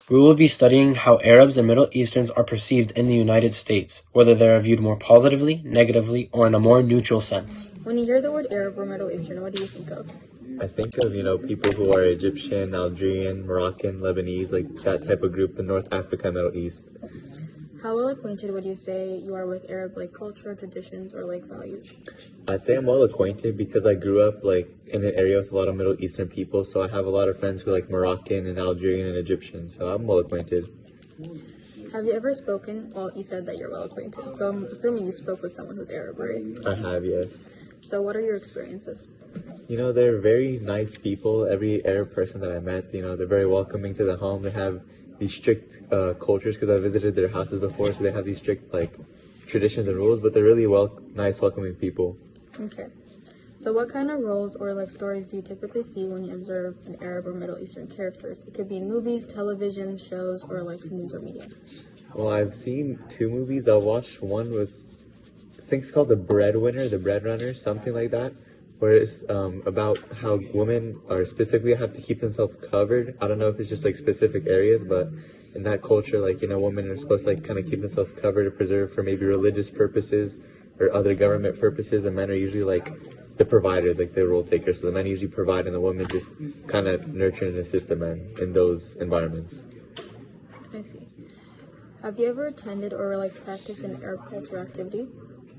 We will be studying how Arabs and Middle Easterns are perceived in the United States, whether they are viewed more positively, negatively, or in a more neutral sense. When you hear the word Arab or Middle Eastern, what do you think of? I think of, people who are Egyptian, Algerian, Moroccan, Lebanese, like that type of group, the North Africa, Middle East. How well acquainted would you say you are with Arab culture, traditions, or values? I'd say I'm well acquainted because I grew up in an area with a lot of Middle Eastern people, so I have a lot of friends who are Moroccan and Algerian and Egyptian, so I'm well acquainted. Have you ever spoken? Well, you said that you're well acquainted, so I'm assuming you spoke with someone who's Arab, right? I have, yes. So what are your experiences? They're very nice people. Every Arab person that I met, they're very welcoming to the home. They have these strict cultures because I visited their houses before, so they have these strict traditions and rules, but they're really nice, welcoming people. Okay. So what kind of roles or stories do you typically see when you observe an Arab or Middle Eastern characters? It could be in movies, television, shows, or news or media. Well, I've seen 2 movies. I watched one with, I think it's called The Breadwinner, The Breadrunner, something like that, where it's about how women are specifically have to keep themselves covered. I don't know if it's just specific areas, but in that culture, women are supposed to kind of keep themselves covered or preserved for maybe religious purposes or other government purposes, and men are usually the providers, the role takers. So the men usually provide, and the women just kind of nurture and assist the men in those environments. I see. Have you ever attended or practiced an Arab culture activity?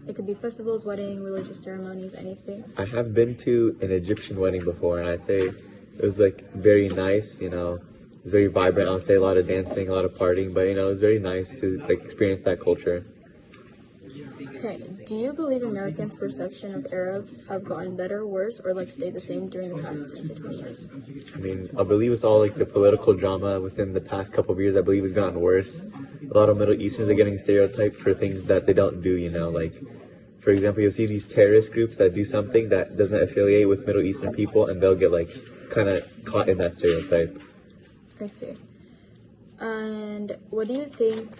It could be festivals, wedding, religious ceremonies, anything. I have been to an Egyptian wedding before, and I'd say it was very nice. It was very vibrant. I'll say a lot of dancing, a lot of partying, but it was very nice to experience that culture. Okay. Do you believe Americans' perception of Arabs have gotten better, worse, or stayed the same during the past 10 to 20 years? I believe with all the political drama within the past couple of years, I believe it's gotten worse. A lot of Middle Easterns are getting stereotyped for things that they don't do. For example, you'll see these terrorist groups that do something that doesn't affiliate with Middle Eastern people, and they'll get kind of caught in that stereotype. I see. And what do you think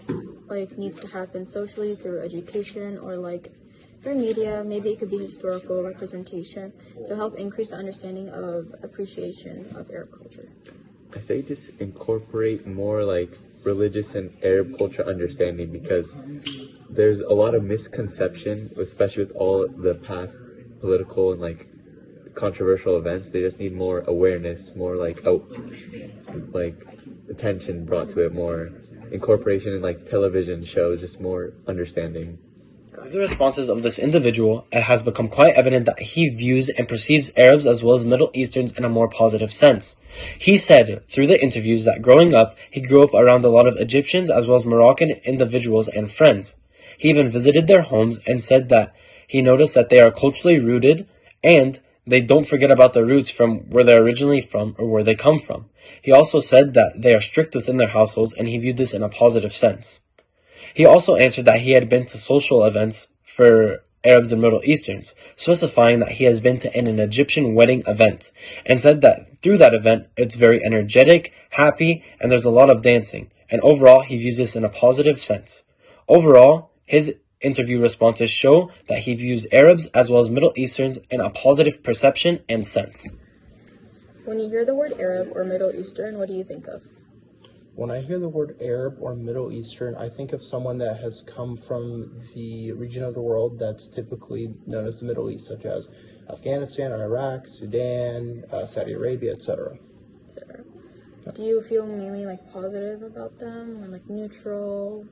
needs to happen socially through education or through media? Maybe it could be historical representation to help increase the understanding of appreciation of Arab culture. I say just incorporate more religious and Arab culture understanding, because there's a lot of misconception, especially with all the past political and controversial events. They just need more awareness, more attention brought to it, more incorporation in television shows, just more understanding. Through the responses of this individual, it has become quite evident that he views and perceives Arabs as well as Middle Easterns in a more positive sense. He said through the interviews that growing up, he grew up around a lot of Egyptians as well as Moroccan individuals and friends. He even visited their homes and said that he noticed that they are culturally rooted and they don't forget about their roots from where they're originally from or where they come from. He also said that they are strict within their households, and he viewed this in a positive sense. He also answered that he had been to social events for Arabs and Middle Easterns, specifying that he has been to an Egyptian wedding event, and said that through that event, it's very energetic, happy, and there's a lot of dancing, and overall, he views this in a positive sense. Overall, his interview responses show that he views Arabs as well as Middle Easterns in a positive perception and sense. When you hear the word Arab or Middle Eastern, what do you think of? When I hear the word Arab or Middle Eastern, I think of someone that has come from the region of the world that's typically known as the Middle East, such as Afghanistan, Iraq, Sudan, Saudi Arabia, etc. Do you feel mainly positive about them or neutral?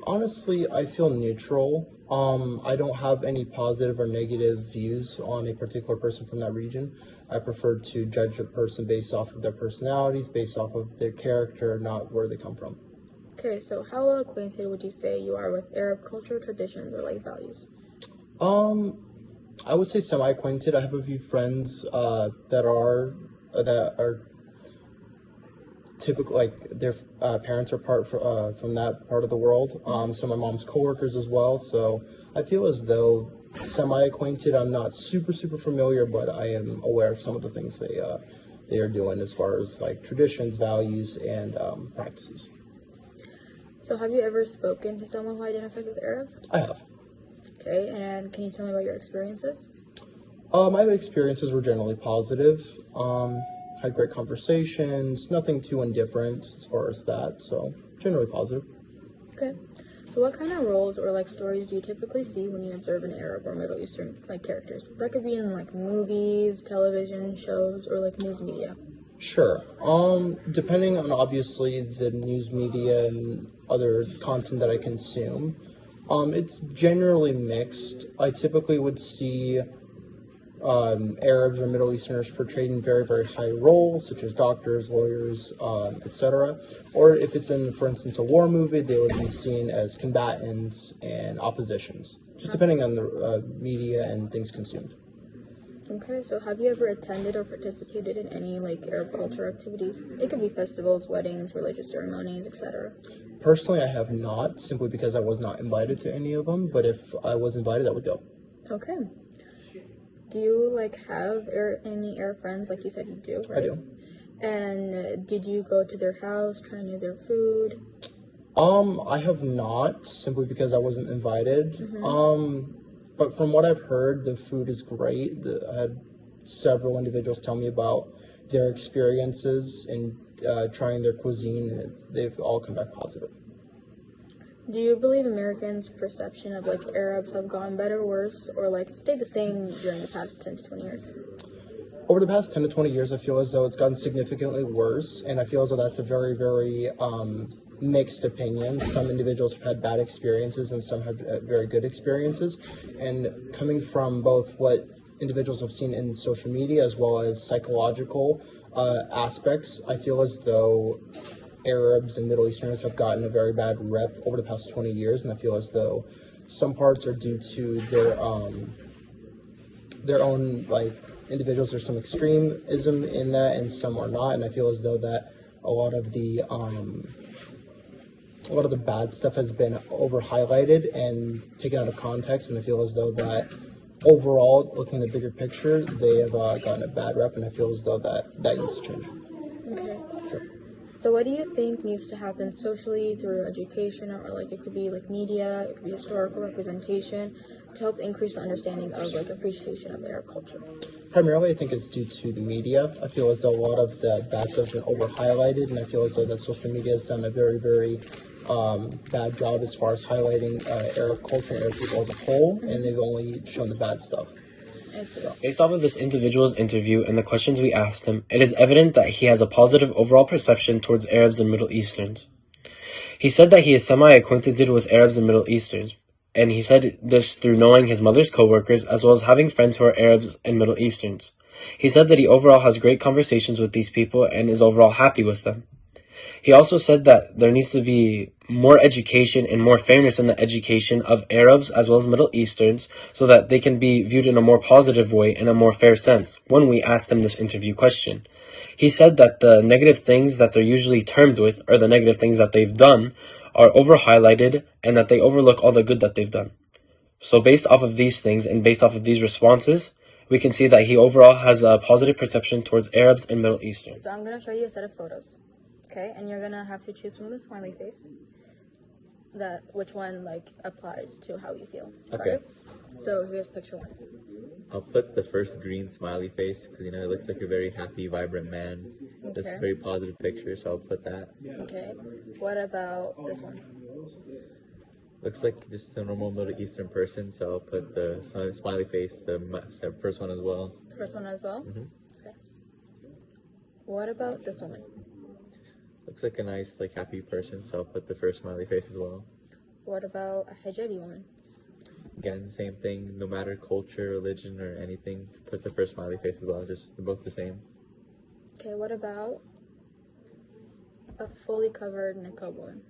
Honestly, I feel neutral. I don't have any positive or negative views on a particular person from that region. I prefer to judge a person based off of their personalities, based off of their character, not where they come from. Okay, so how well acquainted would you say you are with Arab culture, traditions, or values? I would say semi-acquainted. I have a few friends that are typical, their parents are from that part of the world. Some of my mom's coworkers as well. So I feel as though semi-acquainted. I'm not super familiar, but I am aware of some of the things they are doing as far as traditions, values, and practices. So have you ever spoken to someone who identifies as Arab? I have. Okay, and can you tell me about your experiences? My experiences were generally positive. had great conversations, nothing too indifferent as far as that, so generally positive. Okay. So what kind of roles or like stories do you typically see when you observe an Arab or Middle Eastern like characters? That could be in like movies, television shows, or like news media. Sure. Depending on obviously the news media and other content that I consume, it's generally mixed. I typically would see Arabs or Middle Easterners portrayed in very, very high roles, such as doctors, lawyers, etc. Or if it's in, for instance, a war movie, they would be seen as combatants and oppositions, just depending on the media and things consumed. Okay, so have you ever attended or participated in any like Arab culture activities? It could be festivals, weddings, religious ceremonies, etc. Personally, I have not, simply because I was not invited to any of them, but if I was invited, I would go. Okay. Do you like have any Arab friends? Like you said you do, right? I do. And did you go to their house, try any of their food? I have not, simply because I wasn't invited. But from what I've heard, the food is great. I had several individuals tell me about their experiences in trying their cuisine, and they've all come back positive. Do you believe Americans' perception of like Arabs have gone better, worse, or like stayed the same during the past 10 to 20 years? Over the past 10 to 20 years, I feel as though it's gotten significantly worse, and I feel as though that's a very, very mixed opinion. Some individuals have had bad experiences and some have very good experiences. And coming from both what individuals have seen in social media as well as psychological aspects, I feel as though Arabs and Middle Easterners have gotten a very bad rep over the past 20 years, and I feel as though some parts are due to their own like individuals. There's some extremism in that, and some are not. And I feel as though that a lot of the bad stuff has been over highlighted and taken out of context. And I feel as though that overall, looking at the bigger picture, they have gotten a bad rep, and I feel as though that needs to change. Okay. Sure. So what do you think needs to happen socially through education, or like it could be like media, it could be historical representation, to help increase the understanding of like appreciation of Arab culture? Primarily, I think it's due to the media. I feel as though a lot of the bad stuff has been over highlighted, and I feel as though that social media has done a very, very bad job as far as highlighting Arab culture and Arab people as a whole, and they've only shown the bad stuff. Based off of this individual's interview and the questions we asked him, it is evident that he has a positive overall perception towards Arabs and Middle Easterns. He said that he is semi-acquainted with Arabs and Middle Easterns, and he said this through knowing his mother's co-workers as well as having friends who are Arabs and Middle Easterns. He said that he overall has great conversations with these people and is overall happy with them. He also said that there needs to be more education and more fairness in the education of Arabs as well as Middle Easterns so that they can be viewed in a more positive way, in a more fair sense, when we asked him this interview question. He said that the negative things that they're usually termed with, or the negative things that they've done, are over-highlighted and that they overlook all the good that they've done. So based off of these things and based off of these responses, we can see that he overall has a positive perception towards Arabs and Middle Easterns. So I'm going to show you a set of photos. Okay, and you're gonna have to choose from the smiley face which one like applies to how you feel. Okay. Right? So here's picture one. I'll put the first green smiley face because it looks like a very happy, vibrant man. That's a very positive picture, so I'll put that. Okay. What about this one? Looks like just a normal Middle Eastern person, so I'll put the smiley face, the first one as well. The first one as well? Mm-hmm. Okay. What about this woman? Looks like a nice, happy person, so I'll put the first smiley face as well. What about a hijabi woman? Again, the same thing, no matter culture, religion, or anything, put the first smiley face as well, just they're both the same. Okay, what about a fully covered niqab woman?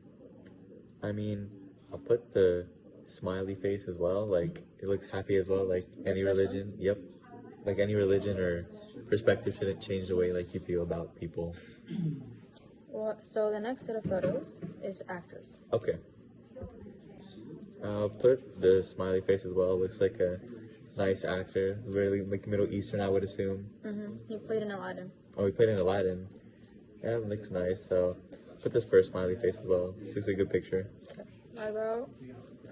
I mean, I'll put the smiley face as well, it looks happy as well, any religion. Yep. Any religion or perspective shouldn't change the way, you feel about people. Well, so the next set of photos is actors. Okay. I'll put the smiley face as well. Looks like a nice actor. Really Middle Eastern, I would assume. Mm-hmm. He played in Aladdin. Oh, he played in Aladdin. Yeah, it looks nice. So put this first smiley face as well. Looks a good picture. Okay. Eyebrow,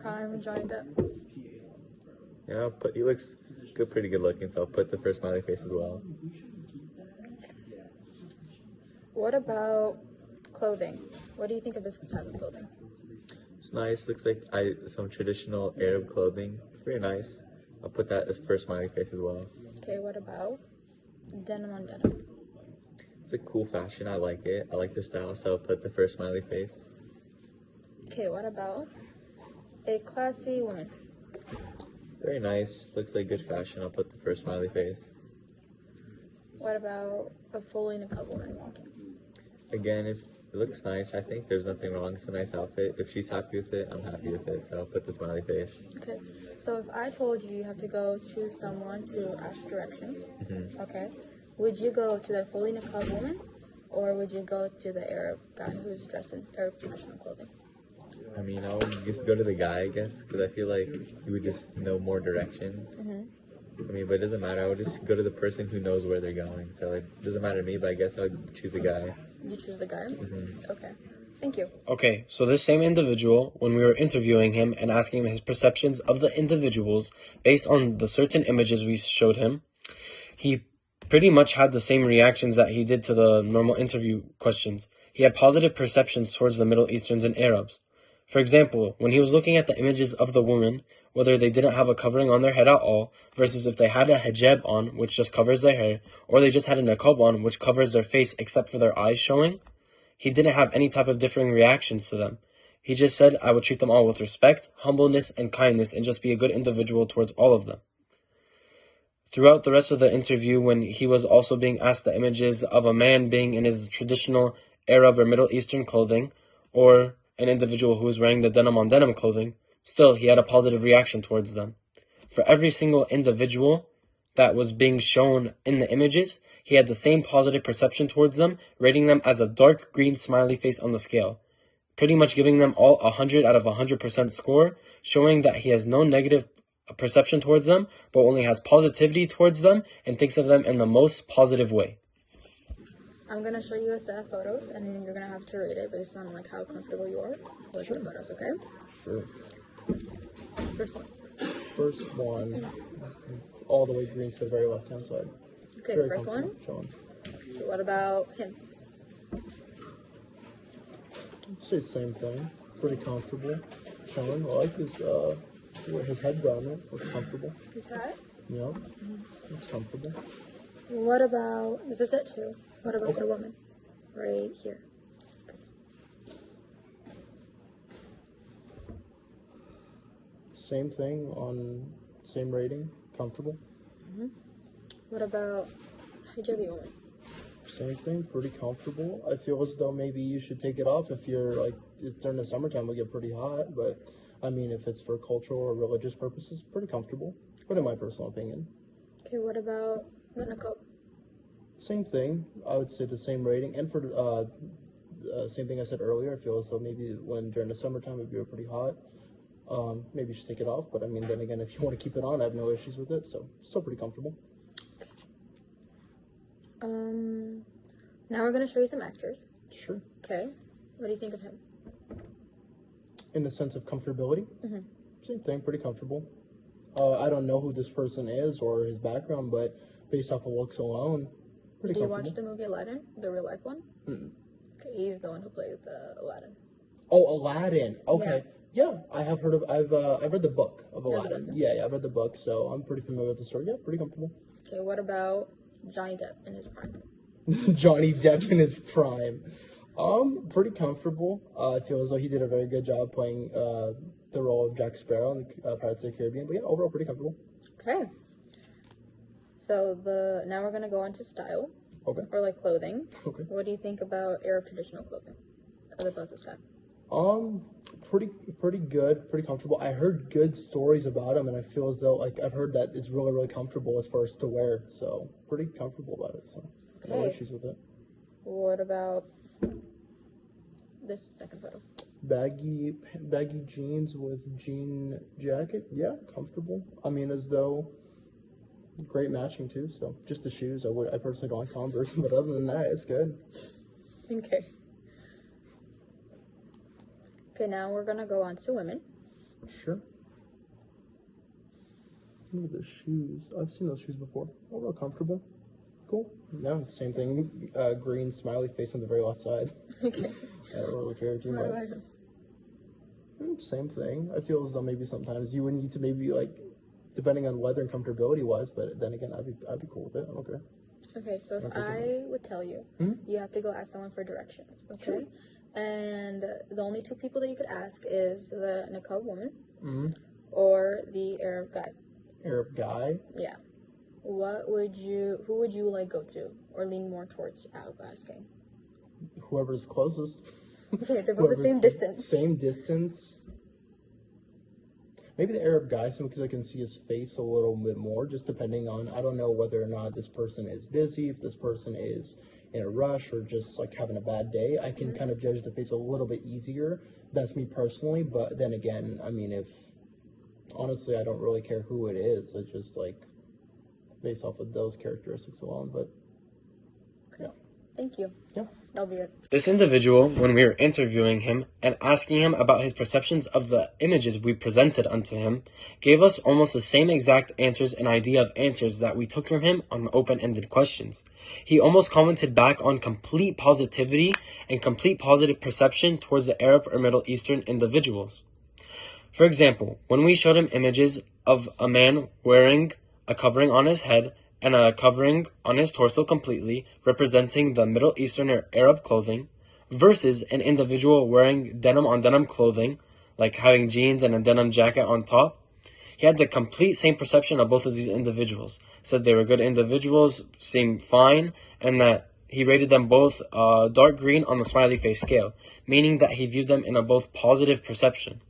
prime, Johnny Depp. Yeah, he looks good, pretty good looking. So I'll put the first smiley face as well. What about clothing? What do you think of this type of clothing? It's nice. Looks like some traditional Arab clothing. Very nice. I'll put that as first smiley face as well. Okay, what about denim on denim? It's a cool fashion. I like it. I like the style, so I'll put the first smiley face. Okay, what about a classy woman? Very nice. Looks like good fashion. I'll put the first smiley face. What about a fully niqab woman walking? Again, if it looks nice, I think there's nothing wrong. It's a nice outfit. If she's happy with it, I'm happy with it. So I'll put the smiley face. Okay, so if I told you you have to go choose someone to ask directions, okay, would you go to the fully niqab woman, or would you go to the Arab guy who's dressed in Arab traditional clothing? I mean, I would just go to the guy, I guess, because I feel like he would just know more direction. I mean, but it doesn't matter. I would just go to the person who knows where they're going. So it doesn't matter to me, but I guess I would choose a guy. You choose the guy? Okay, thank you. Okay, so this same individual, when we were interviewing him and asking him his perceptions of the individuals based on the certain images we showed him, he pretty much had the same reactions that he did to the normal interview questions. He had positive perceptions towards the Middle Easterns and Arabs. For example, when he was looking at the images of the women, whether they didn't have a covering on their head at all, versus if they had a hijab on, which just covers their hair, or they just had a niqab on, which covers their face except for their eyes showing, he didn't have any type of differing reactions to them. He just said, I would treat them all with respect, humbleness, and kindness, and just be a good individual towards all of them. Throughout the rest of the interview, when he was also being asked the images of a man being in his traditional Arab or Middle Eastern clothing, or an individual who was wearing the denim on denim clothing, still he had a positive reaction towards them. For every single individual that was being shown in the images, he had the same positive perception towards them, rating them as a dark green smiley face on the scale, pretty much giving them all 100 out of 100% score, showing that he has no negative perception towards them, but only has positivity towards them and thinks of them in the most positive way. I'm gonna show you a set of photos, and you're gonna have to rate it based on like how comfortable you are with the photos. Okay? Sure. First one. First one, all the way green to the very left-hand side. Okay, Very first one. comfortable, showing. What about him? I'd say same thing. Pretty comfortable. Chilling. I like his head garment. Looks comfortable. His hat. Yeah. Looks comfortable. What about, this is set two. What about the woman? Right here. Same thing on same rating. Comfortable. What about hijabi woman? Same thing. Pretty comfortable. I feel as though maybe you should take it off if you're like, during the summertime it will get pretty hot, but I mean if it's for cultural or religious purposes, pretty comfortable. But in my personal opinion. Okay, what about the niqab? Same thing. I would say the same rating. And for same thing I said earlier, I feel as though maybe when during the summertime it'd be pretty hot. Maybe you should take it off. But I mean, then again, if you want to keep it on, I have no issues with it. So still pretty comfortable. Now we're gonna show you some actors. Sure. Okay. What do you think of him? In the sense of comfortability, same thing. Pretty comfortable. I don't know who this person is or his background, but based off of looks alone, pretty Did you comfortable. watch the movie Aladdin, the real life one? Okay, he's the one who played the Aladdin. Oh, Aladdin. Okay. Yeah, I have heard of. I've read the book of Yeah, the Aladdin. book, Yeah, I've read the book, so I'm pretty familiar with the story. Yeah, pretty comfortable. Okay, what about Johnny Depp in his prime? Johnny Depp in his prime. Pretty comfortable. I feel as though he did a very good job playing the role of Jack Sparrow in the Pirates of the Caribbean. But yeah, overall pretty comfortable. Okay. So now we're gonna go on to style. Okay. Or like clothing. Okay. What do you think about Arab traditional clothing? About this guy? Pretty good, pretty comfortable. I heard good stories about him, and I feel as though like I've heard that it's really, really comfortable as far as to wear. So pretty comfortable about it. So no Okay. issues with it. What about this second photo? Baggy jeans with jean jacket. Yeah, comfortable. I mean, as though great matching too. So just the shoes. I personally don't like Converse, but other than that, it's good. Okay. Okay, now we're gonna go on to women. Sure. Look at the shoes. I've seen those shoes before. Overall comfortable. Cool. No, same thing. Green smiley face on the very left side. Okay. I don't really care too What much. about Same thing. I feel as though maybe sometimes you would need to maybe like, depending on weather and comfortability wise. But then again, I'd be cool with it. I don't care. Okay, so if Okay, I would tell you, you have to go ask someone for directions, okay? Sure. And the only two people that you could ask is the Niqab woman Mm-hmm. or the Arab guy. Arab guy. Yeah. Who would you like go to or lean more towards out of asking? Whoever's closest. Okay, they're both the same distance. Same distance. Maybe the Arab guy, simply because I can see his face a little bit more, just depending on, I don't know whether or not this person is busy, if this person is in a rush or just like having a bad day. I can kind of judge the face a little bit easier. That's me personally, but then again, I mean, honestly, I don't really care who it is. I just like, based off of those characteristics alone, but yeah. Thank you. Yeah. That'll be it. This individual, when we were interviewing him and asking him about his perceptions of the images we presented unto him, gave us almost the same exact answers and idea of answers that we took from him on the open-ended questions. He almost commented back on complete positivity and complete positive perception towards the Arab or Middle Eastern individuals. For example, when we showed him images of a man wearing a covering on his head and a covering on his torso completely, representing the Middle Eastern or Arab clothing, versus an individual wearing denim on denim clothing, like having jeans and a denim jacket on top, he had the complete same perception of both of these individuals. Said they were good individuals, seemed fine, and that he rated them both dark green on the smiley face scale, meaning that he viewed them in a both positive perception.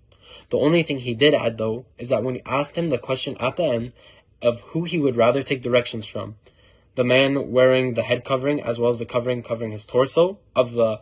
The only thing he did add, though, is that when we asked him the question at the end of who he would rather take directions from, the man wearing the head covering as well as the covering his torso of the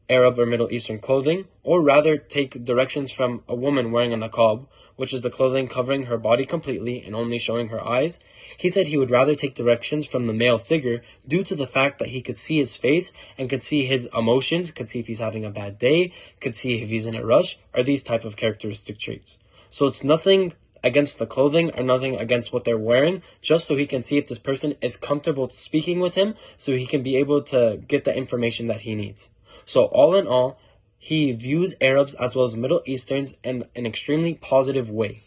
Arab or Middle Eastern clothing, or rather take directions from a woman wearing a niqab, which is the clothing covering her body completely and only showing her eyes, he said he would rather take directions from the male figure due to the fact that he could see his face and could see his emotions, could see if he's having a bad day, could see if he's in a rush, or these type of characteristic traits. So it's nothing against the clothing or nothing against what they're wearing, just so he can see if this person is comfortable speaking with him, so he can be able to get the information that he needs. So all in all, he views Arabs as well as Middle Easterns in an extremely positive way.